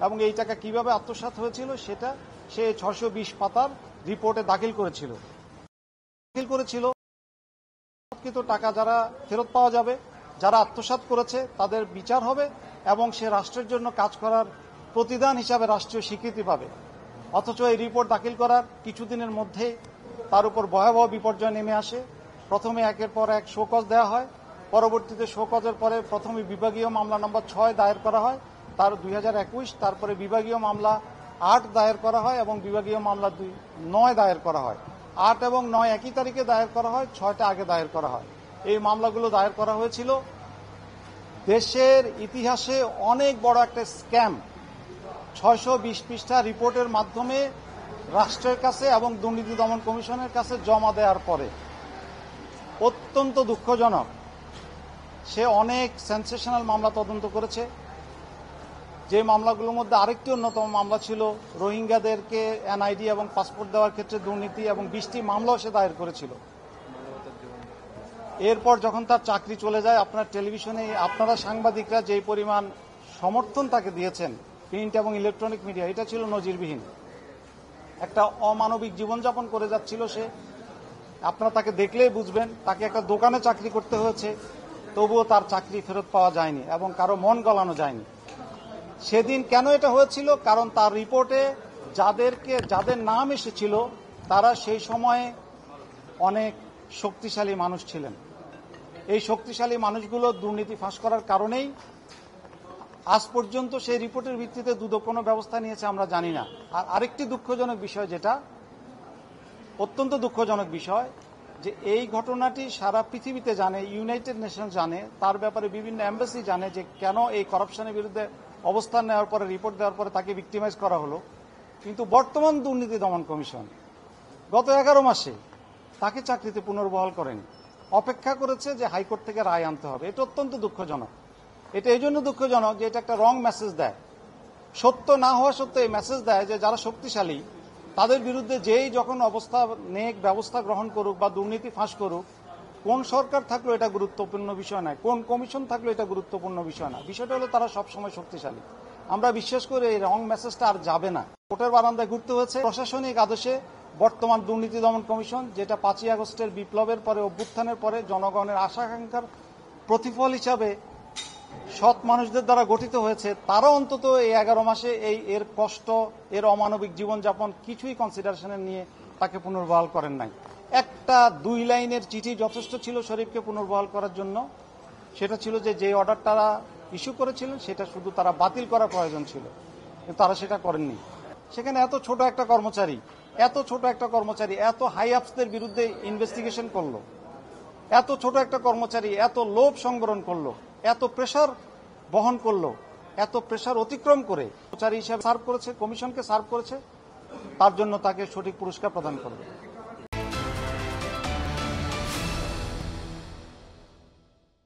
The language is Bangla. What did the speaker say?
এবং এই টাকা কিভাবে আত্মসাৎ হয়েছিল সেটা সে 620 পাতার রিপোর্টে দাখিল করেছিল। কিন্তু টাকা যারা ফেরত পাওয়া যাবে, যারা আত্মসাৎ করেছে তাদের বিচার হবে এবং সে রাষ্ট্রের জন্য কাজ করার প্রতিদান হিসাবে রাষ্ট্রীয় স্বীকৃতি পাবে। অথচ এই রিপোর্ট দাখিল করার কিছুদিনের মধ্যেই তার উপর ভয়াবহ বিপর্যয় নেমে আসে। প্রথমে একের পর এক শোকজ দেওয়া হয়, পরবর্তীতে শোকজের পরে প্রথমে বিভাগীয় মামলা নম্বর 6 দায়ের করা হয় তার 2021, তারপরে বিভাগীয় মামলা 8 দায়ের করা হয় এবং বিভাগীয় মামলা 9 দায়ের করা হয়। 8 এবং 9 একই তারিখে দায়ের করা হয়, 6টা আগে দায়ের করা হয়। এই মামলাগুলো দায়ের করা হয়েছিল দেশের ইতিহাসে অনেক বড় একটা স্ক্যাম 620 পৃষ্ঠা রিপোর্টের মাধ্যমে রাষ্ট্রের কাছে এবং দুর্নীতি দমন কমিশনের কাছে জমা দেওয়ার পরে। অত্যন্ত দুঃখজনক, সে অনেক সেন্সেশনাল মামলা তদন্ত করেছে। যে মামলাগুলোর মধ্যে আরেকটি অন্যতম মামলা ছিল রোহিঙ্গাদেরকে এনআইডি এবং পাসপোর্ট দেওয়ার ক্ষেত্রে দুর্নীতি, এবং 20টি মামলাও সে দায়ের করেছিল। এরপর যখন তার চাকরি চলে যায়, আপনার টেলিভিশনে আপনারা সাংবাদিকরা যে পরিমাণ সমর্থন তাকে দিয়েছেন, প্রিন্ট এবং ইলেকট্রনিক মিডিয়া, এটা ছিল নজিরবিহীন। একটা অমানবিক জীবনযাপন করে যাচ্ছিল সে। আপনারা তাকে দেখলেই বুঝবেন, তাকে একটা দোকানে চাকরি করতে হয়েছে, তবুও তার চাকরি ফেরত পাওয়া যায়নি এবং কারো মন গলানো যায়নি। সেদিন কেন এটা হয়েছিল? কারণ তার রিপোর্টে যাদের নাম এসেছিল তারা সেই সময়ে অনেক শক্তিশালী মানুষ ছিলেন। এই শক্তিশালী মানুষগুলো দুর্নীতি ফাঁস করার কারণেই আজ পর্যন্ত সেই রিপোর্টের ভিত্তিতে দুদক কোনো ব্যবস্থা নিয়েছে আমরা জানি না। আর আরেকটি দুঃখজনক বিষয়, যেটা অত্যন্ত দুঃখজনক বিষয়, যে এই ঘটনাটি সারা পৃথিবীতে জানে, ইউনাইটেড নেশন জানে, তার ব্যাপারে বিভিন্ন এম্বাসি জানে যে কেন এই করাপশনের বিরুদ্ধে অবস্থান নেওয়ার পরে, রিপোর্ট দেওয়ার পরে তাকে ভিক্টিমাইজ করা হলো। কিন্তু বর্তমান দুর্নীতি দমন কমিশন গত 11 মাসে তাকে চাকরিতে পুনর্বহাল করেনি, অপেক্ষা করেছে যে হাইকোর্ট থেকে রায় আনতে হবে। এটা অত্যন্ত দুঃখজনক। এটা এই জন্য দুঃখজনক যে এটা একটা রং মেসেজ দেয়। সত্য না হওয়া সত্ত্বেও এই মেসেজ দেয় যে যারা শক্তিশালী তাদের বিরুদ্ধে যেই যখন ব্যবস্থা গ্রহণ করুক বা দুর্নীতি ফাঁস করুক, কোন সরকার থাকলো এটা গুরুত্বপূর্ণ বিষয় নয়, কোন কমিশন থাকলো এটা গুরুত্বপূর্ণ বিষয় না। বিষয়টা হলো তারা সবসময় শক্তিশালী। আমরা বিশ্বাস করি এই রং মেসেজটা আর যাবে না। কোর্টের বারান্দায় ঘুরতে হয়েছে প্রশাসনিক আদেশে বর্তমান দুর্নীতি দমন কমিশন, যেটা 5ই আগস্টের বিপ্লবের পরে, অভ্যুত্থানের পরে জনগণের আশা-আকাঙ্ক্ষার প্রতিফল হিসাবে সৎ মানুষদের দ্বারা গঠিত হয়েছে, তারা অন্তত এই 11 মাসে এর কষ্ট, এর অমানবিক জীবনযাপন কিছুই কনসিডারেশনে নিয়ে তাকে পুনর্বহাল করেন নাই। একটা 2 লাইনের চিঠি যথেষ্ট ছিল শরীফকে পুনর্বহাল করার জন্য। সেটা ছিল যে অর্ডার তারা ইস্যু করেছিলেন সেটা শুধু তারা বাতিল করা প্রয়োজন ছিল, কিন্তু তারা সেটা করেননি। সেখানে এত ছোট একটা কর্মচারী এত হাই আপসদের বিরুদ্ধে ইনভেস্টিগেশন করলো, এত ছোট একটা কর্মচারী এত লোভ সংবরণ করলো, এত প্রেসার বহন করলো, এত প্রেসার অতিক্রম করে কর্মচারী হিসেবে সার্ভ করেছে, কমিশনকে সার্ভ করেছে, তার জন্য তাকে সঠিক পুরস্কার প্রদান করবে।